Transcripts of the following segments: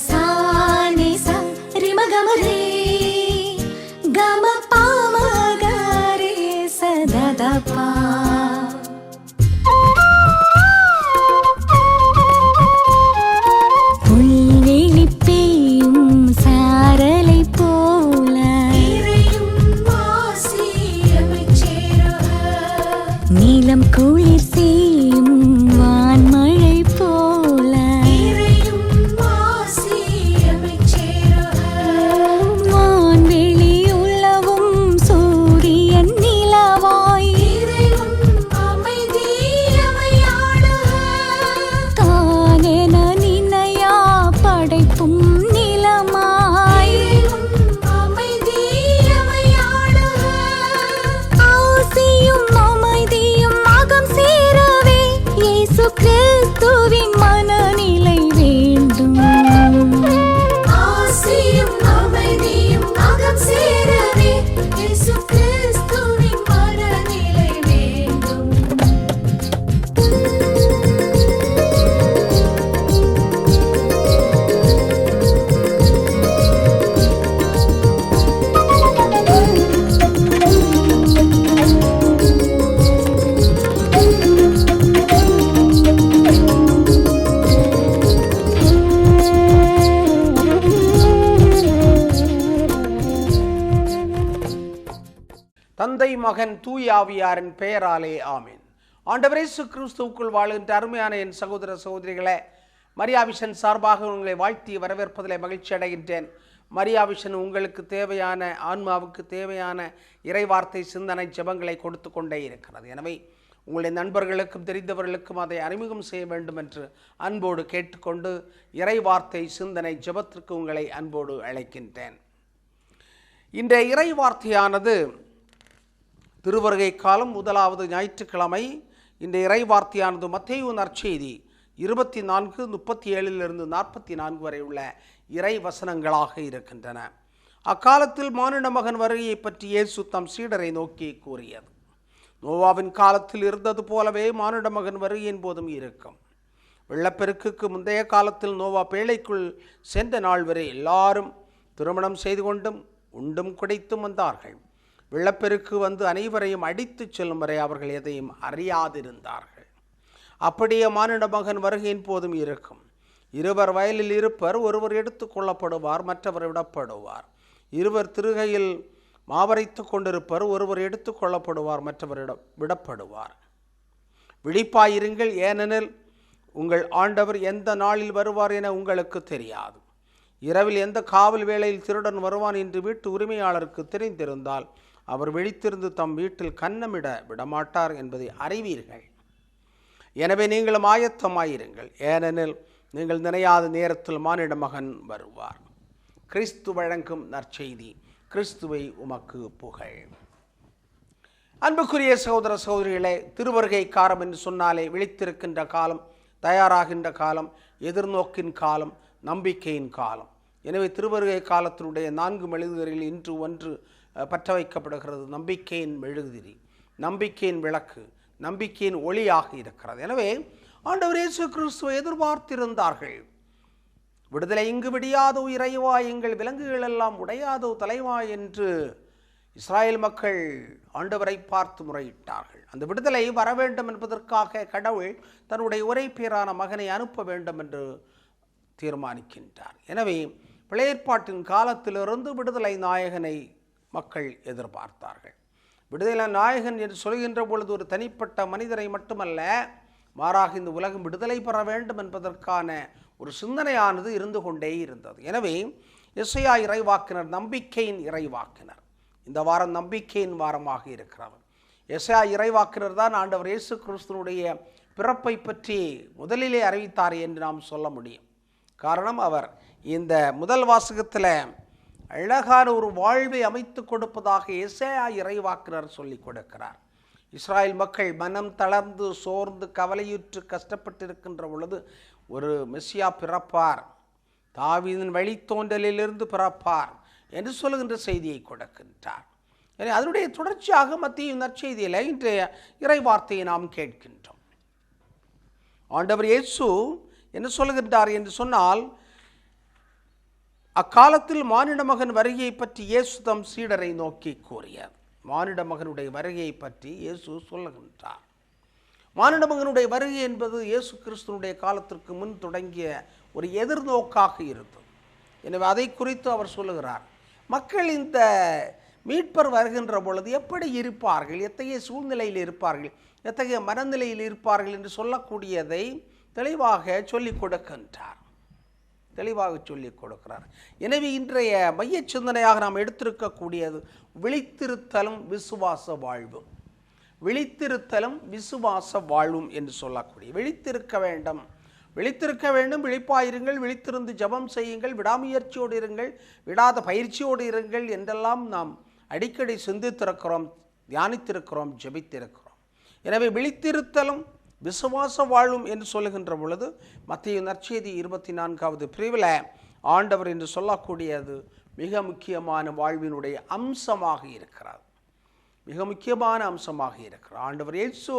சானி சா ரிமகமரே கம பாமகரே சததபா. புல்வெளி பெய்யும் சாரலை போல நீலம் குளிர் செய்யும் வான்மழை போல வான்வெளி உலவும் சூரியன் நிலவாய் தானென நினையா படைப்பும் நிலமாய் ஆசியும் அமைதியும் அகம் சேரவே இயேசு கிறிஸ்துவின் மனநிலை வேண்டும். ஆசியும் அமைதியும் அகம் சேரவே இயேசு கிறிஸ்துவின் மனநிலை வேண்டும். தந்தை மகன் தூய ஆவியாரின் பெயராலே ஆமீன். ஆண்டவர் இயேசு கிறிஸ்துவுக்குள் வாழ்கின்ற அருமையான என் சகோதர சகோதரிகளே, மரியாவிஷன் சார்பாக உங்களை வாழ்த்தி வரவேற்பதில் மகிழ்ச்சி அடைகின்றேன். மரியாவிஷன் உங்களுக்கு தேவையான ஆன்மாவுக்கு தேவையான இறைவார்த்தை சிந்தனை ஜெபங்களை கொடுத்து கொண்டே இருக்கிறது. எனவே உங்களுடைய நண்பர்களுக்கும் தெரிந்தவர்களுக்கும் அதை அறிமுகம் செய்ய வேண்டும் என்று அன்போடு கேட்டுக்கொண்டு இறைவார்த்தை சிந்தனை ஜெபத்திற்கு உங்களை அன்போடு அழைக்கின்றேன். இன்றைய இறைவார்த்தையானது திருவருகை காலம் முதலாவது ஞாயிற்றுக்கிழமை. இந்த இறைவார்த்தையானது மத்தேயு நற்செய்தி 24:37 44 வரை உள்ள இறை வசனங்களாக இருக்கின்றன. அக்காலத்தில் மானிட மகன் வருகையை பற்றி இயேசு தம் சீடரை நோக்கி கூறியது, நோவாவின் காலத்தில் இருந்தது போலவே மானிட மகன் வருகையின் போதும் இருக்கும். வெள்ளப்பெருக்குக்கு முந்தைய காலத்தில் நோவா பேழைக்குள் சென்ற நாள் வரை எல்லாரும் திருமணம் செய்து கொண்டும் உண்டும் குடைத்தும் வந்தார்கள். வெள்ளப்பெருக்கு வந்து அனைவரையும் அடித்து செல்லும் வரை அவர்கள் எதையும் அறியாதிருந்தார்கள். அப்படியே மானிட மகன் வருகையின் போதும் இருக்கும். இருவர் வயலில் இருப்பர், ஒருவர் எடுத்து கொள்ளப்படுவார், மற்றவர் விடப்படுவார். இருவர் திருகையில் மாவரைத்து கொண்டிருப்பர், ஒருவர் எடுத்து கொள்ளப்படுவார், மற்றவர் விடப்படுவார். விழிப்பாயிருங்கள், ஏனெனில் உங்கள் ஆண்டவர் எந்த நாளில் வருவார் என உங்களுக்கு தெரியாது. இரவில் எந்த காவல் வேளையில் திருடன் வருவான் என்று வீட்டு உரிமையாளருக்கு தெரிந்திருந்தால் அவர் விழித்திருந்து தம் வீட்டில் கன்னமிட விடமாட்டார் என்பதை அறிவீர்கள். எனவே நீங்களும் ஆயத்தமாயிருங்கள், ஏனெனில் நீங்கள் நினையாத நேரத்தில் மானிட மகன் வருவார். கிறிஸ்து வழங்கும் நற்செய்தி. கிறிஸ்துவை உமக்கு புகழ். அன்புக்குரிய சகோதர சகோதரிகளே, திருவருகை காலம் என்று சொன்னாலே விழித்திருக்கின்ற காலம், தயாராகின்ற காலம், எதிர்நோக்கின் காலம், நம்பிக்கையின் காலம். எனவே திருவருகை காலத்தினுடைய 4 மெழுகுதிரிகளில் இன்று ஒன்று பற்ற வைக்கப்படுகிறது. நம்பிக்கையின் மெழுகுதிரி, நம்பிக்கையின் விளக்கு, நம்பிக்கையின் ஒளியாக இருக்கிறது. எனவே ஆண்டவர் இயேசு கிறிஸ்துவை எதிர்பார்த்திருந்தார்கள். விடுதலை இங்கு விடியாதோ இறைவா, எங்கள் விலங்குகள் எல்லாம் உடையாதோ தலைவா என்று இஸ்ராயேல் மக்கள் ஆண்டவரை பார்த்து முறையிட்டார்கள். அந்த விடுதலை வர வேண்டும் என்பதற்காக கடவுள் தன்னுடைய ஒரே பேரான மகனை அனுப்ப வேண்டும் என்று தீர்மானிக்கின்றார். எனவே பழைய ஏற்பாட்டின் காலத்திலிருந்து விடுதலை நாயகனை மக்கள் எதிர்பார்த்தார்கள். விடுதலை நாயகன் என்று சொல்கின்ற பொழுது ஒரு தனிப்பட்ட மனிதரை மட்டுமல்ல, மாறாக இந்த உலகம் விடுதலை பெற வேண்டும் என்பதற்கான ஒரு சிந்தனையானது இருந்து கொண்டே இருந்தது. எனவே எசையா இறைவாக்கினர் நம்பிக்கையின் இறைவாக்கினர். இந்த வாரம் நம்பிக்கையின் வாரமாக இருக்கிறது. எசையா இறைவாக்கினர் தான் ஆண்டவர் இயேசு கிறிஸ்துனுடைய பிறப்பை பற்றி முதலிலே அறிவித்தார் என்று நாம் சொல்ல முடியும். காரணம், அவர் இந்த முதல் வாசகத்தில் அழகான ஒரு வாழ்வை அமைத்து கொடுப்பதாக எசேயா இறைவாக்கினர் சொல்லிக் கொடுக்கிறார். இஸ்ராயேல் மக்கள் மனம் தளர்ந்து சோர்ந்து கவலையுற்று கஷ்டப்பட்டிருக்கின்ற பொழுது ஒரு மெசியா பிறப்பார், தாவீதின் வழித்தோன்றலிலிருந்து பிறப்பார் என்று சொல்லுகின்ற செய்தியை கொடுக்கின்றார். எனவே அதனுடைய தொடர்ச்சியாக மத்திய நற்செய்தியில் இன்றைய இறைவார்த்தையை நாம் கேட்கின்றோம். ஆண்டவர் இயேசு என்ன சொல்லுகின்றார் என்று சொன்னால், அக்காலத்தில் மானிட மகன் வருகையை பற்றி இயேசு தம் சீடரை நோக்கி கூறியது. மானிட மகனுடைய வருகையை பற்றி இயேசு சொல்லுகின்றார். மானிட மகனுடைய வருகை என்பது இயேசு கிறிஸ்துனுடைய காலத்திற்கு முன் தொடங்கிய ஒரு எதிர்நோக்காக இருந்தது. எனவே அதை குறித்து அவர் சொல்லுகிறார். மக்கள் இந்த மீட்பர் வருகின்ற பொழுது எப்படி இருப்பார்கள், எத்தகைய சூழ்நிலையில் இருப்பார்கள், எத்தகைய மனநிலையில் இருப்பார்கள் என்று சொல்லக்கூடியதை தெளிவாக சொல்லிக் கொடுக்கின்றார். எனவே இன்றைய மைய சிந்தனையாக நாம் எடுத்திருக்கக்கூடியது விழித்திருத்தலும் விசுவாச வாழ்வும். விழித்திருத்தலும் விசுவாச வாழ்வும் என்று சொல்லக்கூடிய விழித்திருக்க வேண்டும், விழிப்பாயிருங்கள், விழித்திருந்து ஜெபம் செய்யுங்கள், விடாமுயற்சியோடு இருங்கள், விடாத பயிற்சியோடு இருங்கள் என்றெல்லாம் நாம் அடிக்கடி சிந்தித்திருக்கிறோம், தியானித்திருக்கிறோம், ஜெபித்திருக்கிறோம். எனவே விழித்திருத்தலும் விசுவாச வாழும் என்று சொல்லுகின்ற பொழுது மத்தேயு நற்செய்தி 24வது பிரிவில் ஆண்டவர் என்று சொல்லக்கூடியது மிக முக்கியமான வாழ்வினுடைய அம்சமாக இருக்கிறார். மிக முக்கியமான அம்சமாக இருக்கிறார். ஆண்டவர் இயேசு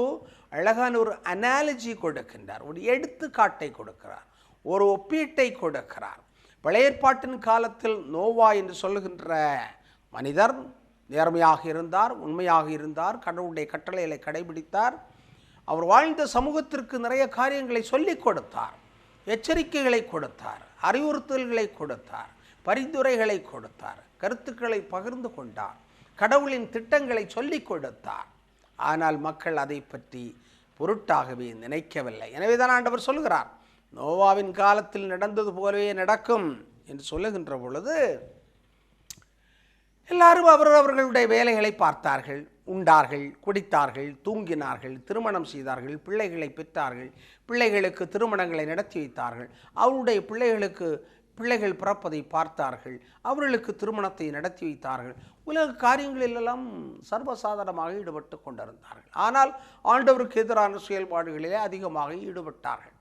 அழகான ஒரு அனாலஜி கொடுக்கின்றார், ஒரு எடுத்துக்காட்டை கொடுக்கிறார், ஒரு ஒப்பீட்டை கொடுக்கிறார். பழைய ஏற்பாட்டின் காலத்தில் நோவா என்று சொல்லுகின்ற மனிதர் நேர்மையாக இருந்தார், உண்மையாக இருந்தார், கடவுளுடைய கட்டளைகளை கடைபிடித்தார். அவர் வாழ்ந்த சமூகத்திற்கு நிறைய காரியங்களை சொல்லிக் கொடுத்தார், எச்சரிக்கைகளை கொடுத்தார், அறிவுறுத்தல்களை கொடுத்தார், பரிந்துரைகளை கொடுத்தார், கருத்துக்களை பகிர்ந்து கொண்டார், கடவுளின் திட்டங்களை சொல்லிக் கொடுத்தார். ஆனால் மக்கள் அதை பற்றி பொருட்டாகவே நினைக்கவில்லை. எனவேதான் ஆண்டவர் சொல்கிறார், நோவாவின் காலத்தில் நடந்தது போலவே நடக்கும் என்று சொல்லுகின்ற பொழுது எல்லாரும் அவர்களுடைய வேலைகளை பார்த்தார்கள், உண்டார்கள், குடித்தார்கள், தூங்கினார்கள், திருமணம் செய்தார்கள், பிள்ளைகளை பெற்றார்கள், பிள்ளைகளுக்கு திருமணங்களை நடத்தி வைத்தார்கள், அவருடைய பிள்ளைகள் பிறப்பதை பார்த்தார்கள், அவர்களுக்கு திருமணத்தை நடத்தி வைத்தார்கள். உலக காரியங்களிலெல்லாம் சர்வசாதாரணமாக ஈடுபட்டு கொண்டிருந்தார்கள். ஆனால் ஆண்டவருக்கு எதிரான செயல்பாடுகளிலே அதிகமாக ஈடுபட்டார்கள்.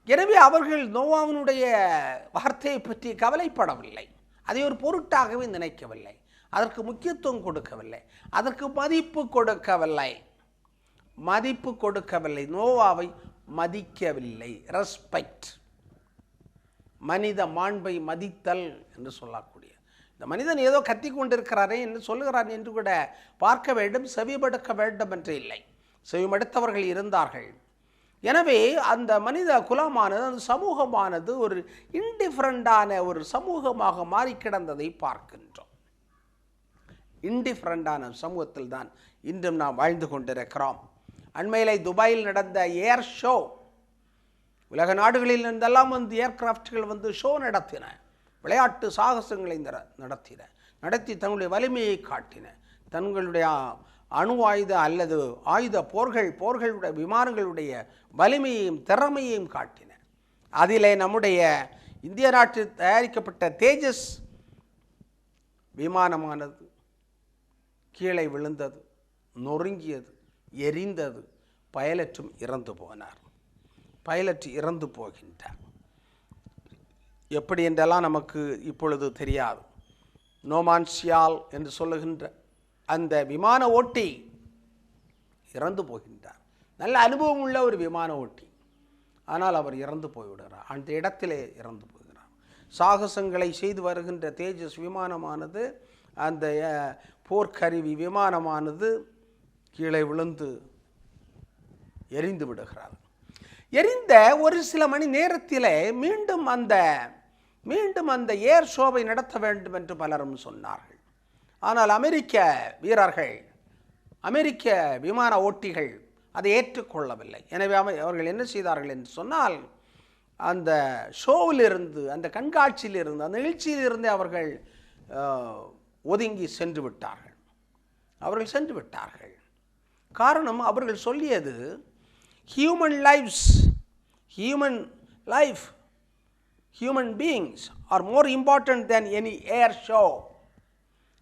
எனவே அவர்கள் நோவாவினுடைய வார்த்தையை பற்றி கவலைப்படவில்லை, அதை ஒரு பொருட்டாகவே நினைக்கவில்லை, அதற்கு முக்கியத்துவம் கொடுக்கவில்லை, அதற்கு மதிப்பு கொடுக்கவில்லை, நோவாவை மதிக்கவில்லை. ரெஸ்பெக்ட், மனித மாண்பை மதித்தல் என்று சொல்லக்கூடிய இந்த மனிதன் ஏதோ கத்தி கொண்டிருக்கிறாரே என்று சொல்லுகிறார் என்று கூட பார்க்க வேண்டும், செவிமடுக்க வேண்டும் என்று இல்லை. செவிமடுத்தவர்கள் இருந்தார்கள். எனவே அந்த மனித குலமானது, அந்த சமூகமானது ஒரு இன்டிஃபரண்டான ஒரு சமூகமாக மாறி கிடந்ததை பார்க்கின்றோம். இன்டிஃபரண்டான சமூகத்தில் தான் இன்றும் நாம் வாழ்ந்து கொண்டிருக்கிறோம். அண்மையிலே துபாயில் நடந்த ஏர் ஷோ, உலக நாடுகளில் இருந்தெல்லாம் ஏர்கிராஃப்ட்கள் ஷோ நடத்தின, விளையாட்டு சாகசங்களை நடத்தி தங்களுடைய வலிமையை காட்டின, தங்களுடைய அணு ஆயுத அல்லது ஆயுத போர்களுடைய விமானங்களுடைய வலிமையையும் திறமையையும் காட்டின. அதிலே நம்முடைய இந்திய நாட்டில் தயாரிக்கப்பட்ட தேஜஸ் விமானமானது கீழே விழுந்தது, நொறுங்கியது, எரிந்தது. பைலட்டும் இறந்து போனார். பைலட் இறந்து போகின்றார். எப்படி என்றெல்லாம் நமக்கு இப்பொழுது தெரியாது. நோமான்சியால் என்று சொல்லுகின்ற அந்த விமான ஓட்டி இறந்து போகின்றார். நல்ல அனுபவம் உள்ள ஒரு விமான ஓட்டி, ஆனால் அவர் இறந்து போய்விடுகிறார். அந்த இடத்திலே இறந்து போகிறார். சாகசங்களை செய்து வருகின்ற தேஜஸ் விமானமானது, அந்த போர்க்கருவி விமானமானது கீழே விழுந்து எரிந்து விடுகிறார். எரிந்த ஒரு சில மணி நேரத்திலே மீண்டும் அந்த ஏர் ஷோவை நடத்த வேண்டும் என்று பலரும் சொன்னார்கள். ஆனால் அமெரிக்க வீரர்கள், அமெரிக்க விமான ஓட்டிகள் அதை ஏற்றுக்கொள்ளவில்லை. எனவே அவர்கள் என்ன செய்தார்கள் என்று சொன்னால், அந்த ஷோவிலிருந்து, அந்த கண்காட்சியிலிருந்து, அந்த நிகழ்ச்சியிலிருந்து அவர்கள் ஒதுங்கி சென்று விட்டார்கள். காரணம், அவர்கள் சொல்லியது human beings are more important than any air show.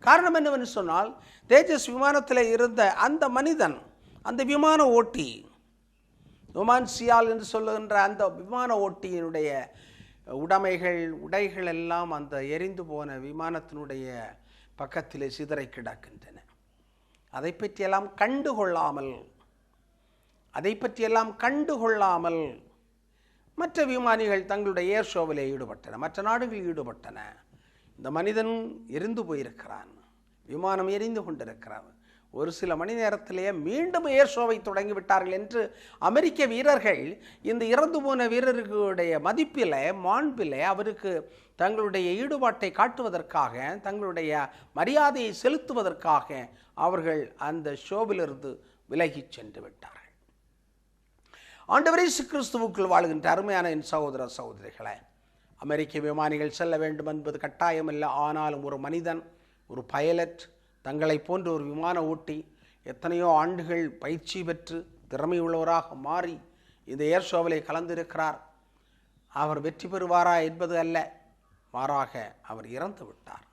காரணம் என்னவென்று சொன்னால், தேஜஸ் விமானத்தில் இருந்த அந்த மனிதன், அந்த விமான ஓட்டி, நோமான்சியால் என்று சொல்லுகின்ற அந்த விமான ஓட்டியினுடைய உடைகள் எல்லாம் அந்த எரிந்து போன விமானத்தினுடைய பக்கத்திலே சிதறை கிடக்கின்றன. அதை பற்றியெல்லாம் கண்டுகொள்ளாமல் மற்ற விமானிகள் தங்களுடைய ஏர் ஷோவிலே ஈடுபட்டன, மற்ற நாடுகள் ஈடுபட்டன. இந்த மனிதன் எரிந்து போயிருக்கிறான், விமானம் எரிந்து கொண்டிருக்கிறான். ஒரு சில மணி நேரத்திலேயே மீண்டும் ஏர் ஷோவை தொடங்கிவிட்டார்கள் என்று அமெரிக்க வீரர்கள் இந்த இறந்து போன வீரர்களுடைய மதிப்பில், மாண்பில் அவருக்கு தங்களுடைய ஈடுபாட்டை காட்டுவதற்காக, தங்களுடைய மரியாதையை செலுத்துவதற்காக அவர்கள் அந்த ஷோவிலிருந்து விலகிச் சென்று விட்டார்கள். ஆண்டவர் இயேசு கிறிஸ்துவுக்குள் வாழ்கின்ற அருமையான என் சகோதர சகோதரிகளே, அமெரிக்க விமானிகள் செல்ல வேண்டும் என்பது கட்டாயமில்லை. ஆனாலும் ஒரு மனிதன், ஒரு பைலட், தங்களை போன்ற ஒரு விமான ஓட்டி எத்தனையோ ஆண்டுகள் பயிற்சி பெற்று திறமையுள்ளவராக மாறி இந்த ஏர் ஷோவிலே கலந்திருக்கிறார். அவர் வெற்றி பெறுவாரா என்பது அல்ல, மாறாக அவர் இறந்து விட்டார்,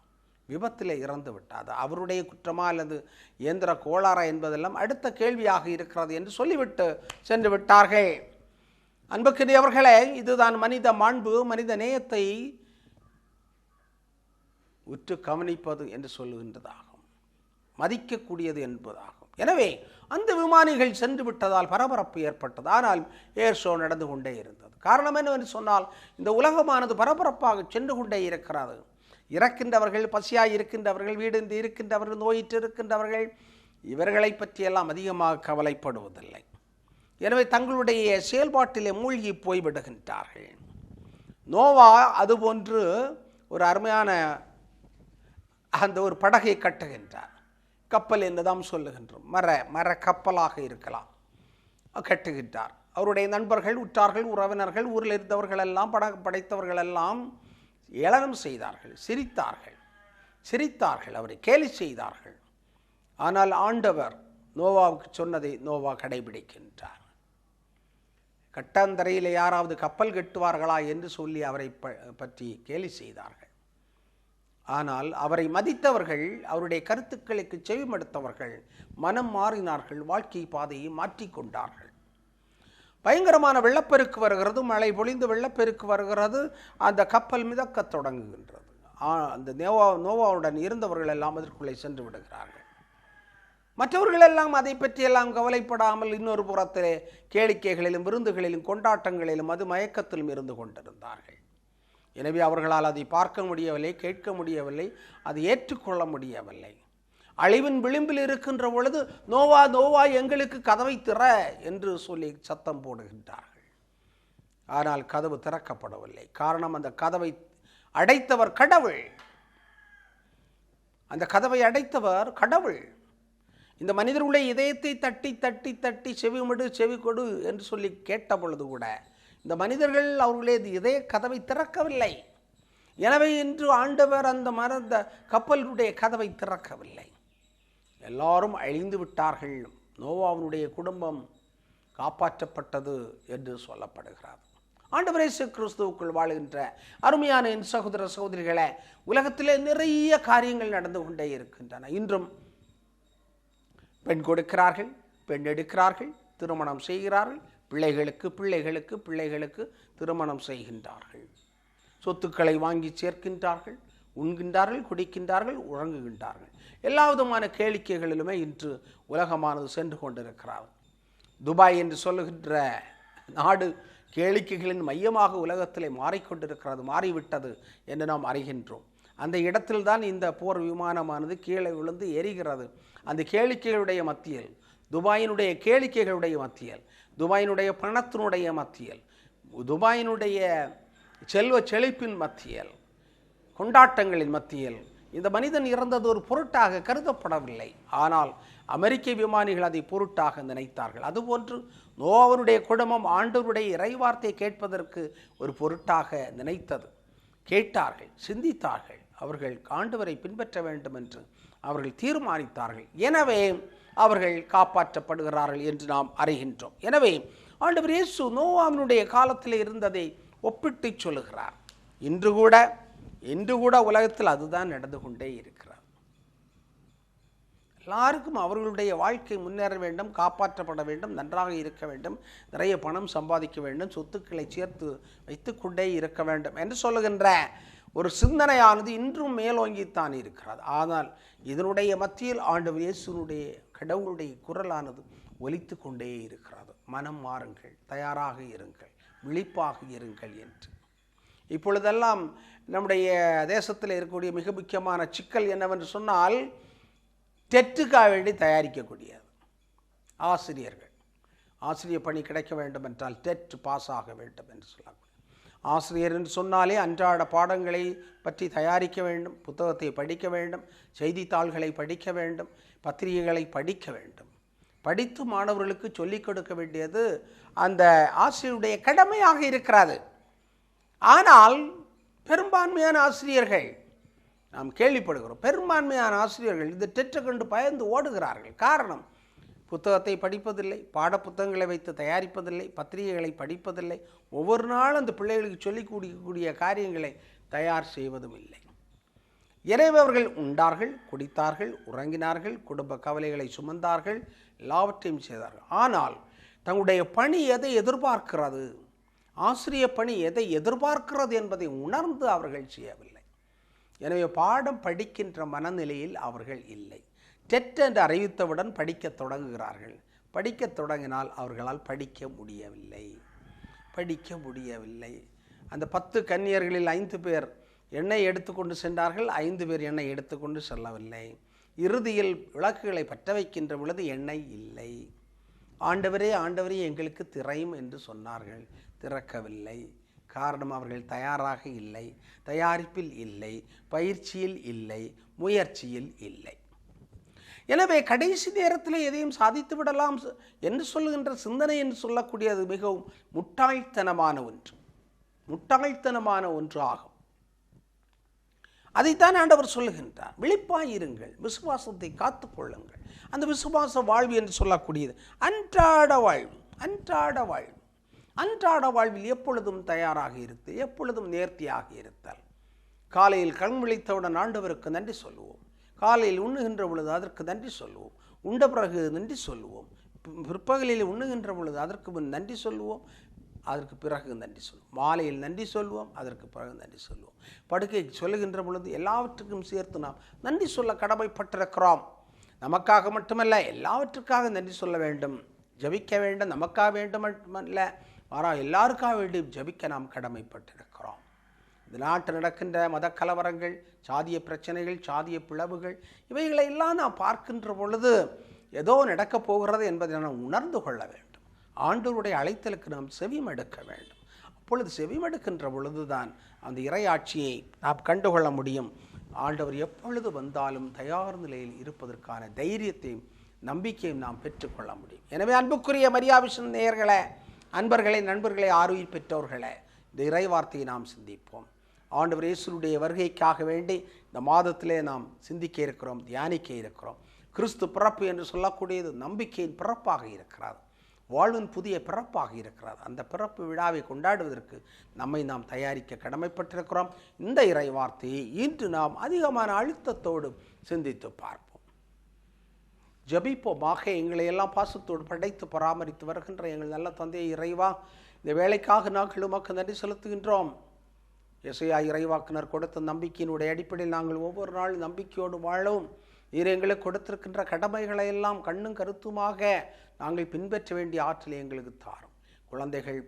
விபத்தில் இறந்து விட்டார். அவருடைய குற்றமா அல்லது இயந்திர கோளாறா என்பதெல்லாம் அடுத்த கேள்வியாக இருக்கிறது என்று சொல்லிவிட்டு சென்று விட்டார்கள். அன்புக்குரியவர்களே, இதுதான் மனித மாண்பு, மனித நேயத்தை உற்று கவனிப்பது என்று சொல்லுகின்றதாகும், மதிக்கக்கூடியது என்பதாகும். எனவே அந்த விமானிகள் சென்று விட்டதால் பரபரப்பு ஏற்பட்டது. ஆனால் ஏர் ஷோ நடந்து கொண்டே இருந்தது. காரணம் என்னவென்று சொன்னால், இந்த உலகமானது பரபரப்பாக சென்று கொண்டே இருக்கிறது. இறக்கின்றவர்கள், பசியாய் இருக்கின்றவர்கள், வீடின்றி இருக்கின்றவர்கள், நோயிற்று இருக்கின்றவர்கள், இவர்களை பற்றியெல்லாம் அதிகமாக கவலைப்படுவதில்லை. எனவே தங்களுடைய செயல்பாட்டிலே மூழ்கி போய்விடுகின்றார்கள். நோவா அதுபோன்று ஒரு அருமையான அந்த ஒரு படகை கட்டுகின்றார். கப்பல் என்றுதான் சொல்லுகின்றோம், மர கப்பலாக இருக்கலாம், கட்டுகின்றார். அவருடைய நண்பர்கள், உற்றார்கள், உறவினர்கள், ஊரில் இருந்தவர்கள் எல்லாம், படகு படைத்தவர்கள் எல்லாம் ஏளனம் செய்தார்கள், சிரித்தார்கள், அவரை கேலி செய்தார்கள். ஆனால் ஆண்டவர் நோவாவுக்கு சொன்னதை நோவா கடைபிடிக்கின்றார். கட்டாந்தரையில் யாராவது கப்பல் கட்டுவார்களா என்று சொல்லி அவரை பற்றி கேலி செய்தார்கள். ஆனால் அவரை மதித்தவர்கள், அவருடைய கருத்துக்களுக்கு செவிமடுத்தவர்கள் மனம் மாறினார்கள், வாழ்க்கை பாதையை மாற்றிக்கொண்டார்கள். பயங்கரமான வெள்ளப்பெருக்கு வருகிறது, மழை பொழிந்து வெள்ளப்பெருக்கு வருகிறது, அந்த கப்பல் மிதக்கத் தொடங்குகின்றது. அந்த நோவாவுடன் இருந்தவர்கள் எல்லாம் அதற்குள்ளே சென்று விடுகிறார்கள். மற்றவர்கள் எல்லாம் அதை பற்றியெல்லாம் கவலைப்படாமல் இன்னொரு புறத்திலே கேளிக்கைகளிலும் விருந்துகளிலும் கொண்டாட்டங்களிலும் அது மயக்கத்திலும் இருந்து கொண்டிருந்தார்கள். எனவே அவர்களால் அதை பார்க்க முடியவில்லை, கேட்க முடியவில்லை, அதை ஏற்றுக்கொள்ள முடியவில்லை. அழிவின் விளிம்பில் இருக்கின்ற பொழுது நோவா நோவா எங்களுக்கு கதவை திற என்று சொல்லி சத்தம் போடுகின்றார்கள். ஆனால் கதவு திறக்கப்படவில்லை. காரணம், அந்த கதவை அடைத்தவர் கடவுள். அந்த கதவை அடைத்தவர் கடவுள். இந்த மனிதர்களுடைய இதயத்தை தட்டி தட்டி தட்டி செவி கொடு என்று சொல்லி கேட்ட பொழுது கூட இந்த மனிதர்கள் அவர்களுடைய இதய கதவை திறக்கவில்லை. எனவே இன்று ஆண்டவர் அந்த கப்பலுடைய கதவை திறக்கவில்லை. எல்லாரும் அழிந்து விட்டார்கள். நோவாவுடைய குடும்பம் காப்பாற்றப்பட்டது என்று சொல்லப்படுகிறது. ஆண்டவர் இயேசு கிறிஸ்துவுக்குள் வாழ்கின்ற அருமையான என் சகோதர சகோதரிகளே, உலகத்திலே நிறைய காரியங்கள் நடந்து கொண்டே இருக்கின்றன. இன்றும் பெண் கொடுக்கிறார்கள், பெண் எடுக்கிறார்கள், திருமணம் செய்கிறார்கள், பிள்ளைகளுக்கு திருமணம் செய்கின்றார்கள், சொத்துக்களை வாங்கி சேர்க்கின்றார்கள், உண்கின்றார்கள், குடிக்கின்றார்கள், உறங்குகின்றார்கள். எல்லா விதமான கேளிக்கைகளிலுமே இன்று உலகமானது சென்று கொண்டிருக்கிறார். துபாய் என்று சொல்லுகின்ற நாடு கேளிக்கைகளின் மையமாக உலகத்திலே மாறிக்கொண்டிருக்கிறது, மாறிவிட்டது என்று நாம் அறிகின்றோம். அந்த இடத்தில்தான் இந்த போர் விமானமானது கீழே விழுந்து எரிகிறது. அந்த கேளிக்கைகளுடைய மத்தியில், துபாயினுடைய கேளிக்கைகளுடைய மத்தியில், துபாயினுடைய பணத்தினுடைய மத்தியில், துபாயினுடைய செல்வ செழிப்பின் மத்தியில், கொண்டாட்டங்களின் மத்தியில் இந்த மனிதன் இறந்தது ஒரு பொருட்டாக கருதப்படவில்லை. ஆனால் அமெரிக்க விமானிகள் அதை பொருட்டாக நினைத்தார்கள். அதுபோன்று நோவாவுடைய குடும்பம் ஆண்டவருடைய இறைவார்த்தை கேட்பதற்கு ஒரு பொருட்டாக நினைத்தது. கேட்டார்கள், சிந்தித்தார்கள், அவர்கள் ஆண்டவரை பின்பற்ற வேண்டும் என்று அவர்கள் தீர்மானித்தார்கள். எனவே அவர்கள் காப்பாற்றப்படுகிறார்கள் என்று நாம் அறிகின்றோம். எனவே ஆண்டவர் இயேசு நோவாவினுடைய காலத்தில் இருந்ததை ஒப்பிட்டு சொல்லுகிறார். இன்று கூட உலகத்தில் அதுதான் நடந்து கொண்டே இருக்கிறார். எல்லாருக்கும் அவர்களுடைய வாழ்க்கை முன்னேற வேண்டும், காப்பாற்றப்பட வேண்டும், நன்றாக இருக்க வேண்டும், நிறைய பணம் சம்பாதிக்க வேண்டும், சொத்துக்களை சேர்த்து வைத்து கொண்டே இருக்க வேண்டும் என்று சொல்லுகின்ற ஒரு சிந்தனையானது இன்றும் மேலோங்கித்தான் இருக்கிறது. ஆனால் இதனுடைய மத்தியில் ஆண்டவர் இயேசுனுடைய கடவுளுடைய குரலானது ஒலித்து கொண்டே இருக்கிறது. மனம் மாறுங்கள், தயாராக இருங்கள், விழிப்பாக இருங்கள் என்று. இப்பொழுதெல்லாம் நம்முடைய தேசத்தில் இருக்கக்கூடிய மிக முக்கியமான சிக்கல் என்னவென்று சொன்னால், டெட்டுக்காக வேண்டி தயாரிக்கக்கூடியது. ஆசிரியர் பணி கிடைக்க வேண்டும் என்றால் டெட் பாஸ் ஆக வேண்டும் என்று சொல்லக்கூடிய ஆசிரியர் என்று சொன்னாலே அன்றாட பாடங்களை பற்றி தயாரிக்க வேண்டும், புத்தகத்தை படிக்க வேண்டும், செய்தித்தாள்களை படிக்க வேண்டும், பத்திரிகைகளை படிக்க வேண்டும். படித்து மாணவர்களுக்கு சொல்லிக் கொடுக்க வேண்டியது அந்த ஆசிரியருடைய கடமையாக இருக்கிறது. ஆனால் பெரும்பான்மையான ஆசிரியர்கள், நாம் கேள்விப்படுகிறோம், பெரும்பான்மையான ஆசிரியர்கள் இந்த டெட்டை கண்டு பயந்து ஓடுகிறார்கள். காரணம், புத்தகத்தை படிப்பதில்லை, பாடப்புத்தகங்களை வைத்து தயாரிப்பதில்லை, பத்திரிகைகளை படிப்பதில்லை, ஒவ்வொரு நாளும் அந்த பிள்ளைகளுக்கு சொல்லிக் கொடுக்கக்கூடிய காரியங்களை தயார் செய்வதும் இல்லை. எனவே அவர்கள் உண்டார்கள், குடித்தார்கள், உறங்கினார்கள், குடும்ப கவலைகளை சுமந்தார்கள், எல்லாவற்றையும் செய்தார்கள். ஆனால் தங்களுடைய பணி எதை எதிர்பார்க்கிறது, ஆசிரிய பணி எதை எதிர்பார்க்கிறது என்பதை உணர்ந்து அவர்கள் செய்யவில்லை. எனவே பாடம் படிக்கின்ற மனநிலையில் அவர்கள் இல்லை. டெட் என்று அறிவித்தவுடன் படிக்க தொடங்குகிறார்கள். படிக்க தொடங்கினால் அவர்களால் படிக்க முடியவில்லை. அந்த 10 கன்னியர்களில் 5 பேர் எண்ணெய் எடுத்துக்கொண்டு சென்றார்கள், 5 பேர் எண்ணெய் எடுத்துக்கொண்டு செல்லவில்லை. இறுதியில் விளக்குகளை பற்ற வைக்கின்ற பொழுது எண்ணெய் இல்லை. ஆண்டவரே ஆண்டவரே எங்களுக்கு திரையும் என்று சொன்னார்கள், திறக்கவில்லை. காரணம், அவர்கள் தயாராக இல்லை, தயாரிப்பில் இல்லை, பயிற்சியில் இல்லை, முயற்சியில் இல்லை. எனவே கடைசி நேரத்தில் எதையும் சாதித்து விடலாம் என்று சொல்லுகின்ற சிந்தனை என்று சொல்லக்கூடியது மிகவும் முட்டாள்தனமான ஒன்று ஆகும். அதைத்தான் ஆண்டவர் சொல்லுகின்றார், விழிப்பாயிருங்கள், விசுவாசத்தை காத்துக்கொள்ளுங்கள். அந்த விசுவாச வாழ்வு என்று சொல்லக்கூடியது அன்றாட வாழ்வில் எப்பொழுதும் தயாராக இருத்து, எப்பொழுதும் நேர்த்தியாக இருத்தல். காலையில் கண் விழித்தவுடன் ஆண்டவருக்கு நன்றி சொல்லுவோம், காலையில் உண்ணுகின்ற பொழுது அதற்கு நன்றி சொல்லுவோம், உண்ட பிறகு நன்றி சொல்லுவோம், பிற்பகலில் உண்ணுகின்ற பொழுது அதற்கு முன் நன்றி சொல்லுவோம், அதற்கு பிறகு நன்றி சொல்லுவோம், மாலையில் நன்றி சொல்லுவோம், அதற்கு பிறகு நன்றி சொல்லுவோம், படுக்கைக்கு சொல்லுகின்ற பொழுது எல்லாவற்றுக்கும் சேர்த்து நாம் நன்றி சொல்ல கடமைப்பட்டிருக்கிறோம். நமக்காக மட்டுமல்ல, எல்லாவற்றுக்காக நன்றி சொல்ல வேண்டும், ஜபிக்க வேண்டும். நமக்காக வேண்டும் மட்டுமல்ல, மாறாக எல்லாருக்காக வேண்டி ஜபிக்க நாம் கடமைப்பட்டிருக்கிறோம். இந்த நாட்டில் நடக்கின்ற மத கலவரங்கள், சாதிய பிரச்சனைகள், சாதிய பிளவுகள், இவைகளை எல்லாம் நாம் பார்க்கின்ற பொழுது ஏதோ நடக்கப் போகிறது என்பதை நாம் உணர்ந்து கொள்ள வேண்டும். ஆண்டவருடைய அழைத்தலுக்கு நாம் செவிமடுக்க வேண்டும். அப்பொழுது செவிமடுக்கின்ற பொழுதுதான் அந்த இறையாட்சியை நாம் கண்டுகொள்ள முடியும். ஆண்டவர் எப்பொழுது வந்தாலும் தயார் நிலையில் இருப்பதற்கான தைரியத்தையும் நம்பிக்கையும் நாம் பெற்றுக்கொள்ள முடியும். எனவே அன்புக்குரிய மரியா விஷன் நேயர்களே, அன்பர்களே, நண்பர்களே, ஆர்வம் பெற்றோர்களே, இந்த இறைவார்த்தையை நாம் சிந்திப்போம். ஆண்டவர் இயேசுவுடைய வருகைக்காக வேண்டி இந்த மாதத்திலே நாம் சிந்திக்க இருக்கிறோம், தியானிக்க இருக்கிறோம். கிறிஸ்து பிறப்பு என்று சொல்லக்கூடியது நம்பிக்கையின் பிறப்பாக இருக்கிறது, வாழ்வின் புதிய பிறப்பாக இருக்கிறது. அந்த பிறப்பு விழாவை கொண்டாடுவதற்கு நம்மை நாம் தயாரிக்க கடமைப்பட்டிருக்கிறோம். இந்த இறை வார்த்தையை இன்று நாம் அதிகமான அழுத்தத்தோடு சிந்தித்து பார்ப்போம். ஜபிப்போமாக. எங்களை எல்லாம் பாசத்தோடு படைத்து பராமரித்து வருகின்ற எங்கள் நல்ல தந்தையை இறைவா, இந்த வேலைக்காக நாங்கள் உமக்கு நன்றி செலுத்துகின்றோம். எசையா இறைவாக்கினர் கொடுத்த நம்பிக்கையினுடைய அடிப்படையில் நாங்கள் ஒவ்வொரு நாள் நம்பிக்கையோடு வாழவும், நீர் எங்களுக்கு கொடுத்திருக்கின்ற கடமைகளை எல்லாம் கண்ணும் கருத்துமாக நாங்கள் பின்பற்ற வேண்டிய ஆற்றலை எங்களுக்கு தாரும். குழந்தைகள்,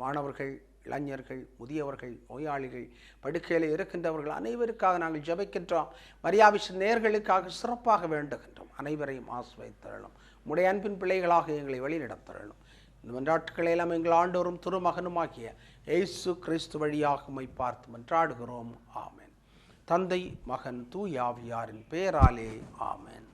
மாணவர்கள், இளைஞர்கள், முதியவர்கள், நோயாளிகள், படுக்கையில் இருக்கின்றவர்கள் அனைவருக்காக நாங்கள் ஜெபிக்கின்றோம். மரியாவின் நேயர்களுக்காக சிறப்பாக வேண்டுகின்றோம். அனைவரையும் ஆசீர்வதித்தருளும். உம்முடைய அன்பின் பிள்ளைகளாக எங்களை வழிநடத்தருளும். இந்த மன்றாட்டுக்களை எல்லாம் எங்கள் ஆண்டோரும் திருமகனுமாகிய இயேசு கிறிஸ்து வழியாக உம்மை பார்த்து மன்றாடுகிறோம். ஆமென். தந்தை, மகன், தூய ஆவியாரின் பெயராலே ஆமென்.